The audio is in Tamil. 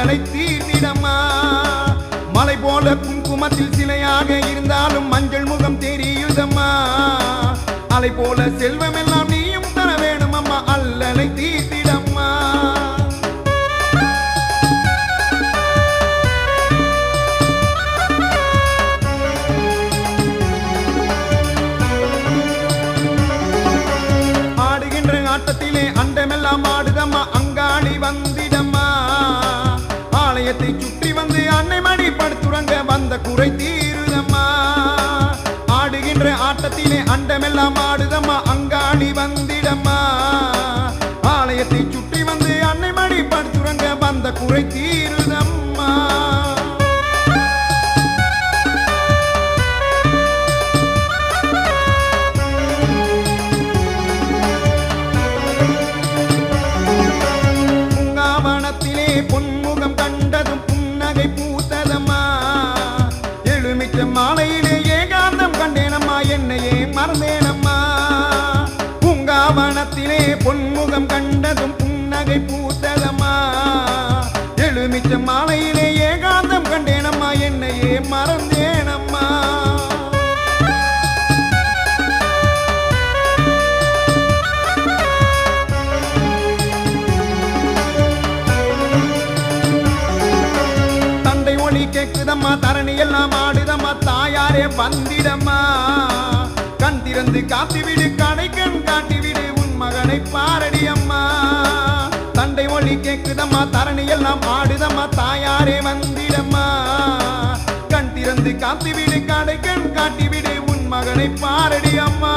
அல்லலை தீர்த்திடம்மா. மலை போல குங்குமத்தில் சிலையாக இருந்தாலும் மஞ்சள் முகம் தெரியுதம்மா. அலை போல செல்வம் எல்லாம் நீயும் தர வேணும் அம்மா, அல்லலை தீர்த்திடம்மா. ஆடுகின்ற ஆட்டத்திலே அண்டமெல்லாம் ஆடுதம்மா, அங்காளி வந்திடம்மா. ஆலயத்தை சுற்றி வந்து அன்னை மடி படுத்துறங்க வந்த குறை தீருதம்மா. ஆடுகின்ற ஆட்டத்திலே அண்டமெல்லாம் ஆடுதம்மா, அங்காளி வந்திடம்மா. ஆலயத்தை சுற்றி வந்து அன்னை மடி படுத்துறங்க வந்த குறை தீருதம்மா. பூங்காவனத்திலே பொன்முகம் கண்டதும் புன்னகை பூத்ததம்மா. எழுமிச்ச மாலையிலே ஏகாந்தம் கண்டேனம்மா, என்னையே மறந்தேனம்மா. பூங்காவனத்திலே பொன்முகம் கண்டதும் புன்னகை பூத்ததம்மா. எழுமிச்ச மாலையிலே ஏகாந்தம் கண்டேனம்மா, என்னையே மறந்தேனம்மா. தந்தை ஒளி கேக்குதம்மா, தரணி எல்லாம் ஆடுதம்மா, தாயாரே வந்திடம்மா. கண் திறந்து காத்திவிடு, கடை கண் காட்டிவிடு, உன் மகனை பாரடி அம்மா. தந்தை ஒளி கேக்குதம்மா, தரணி எல்லாம் ஆடுதம்மா, தாயாரே வந்திடம்மா. கண் திறந்து காத்திவிடு, கடை கண் காட்டிவிடு, உன் மகனை பாரடி அம்மா.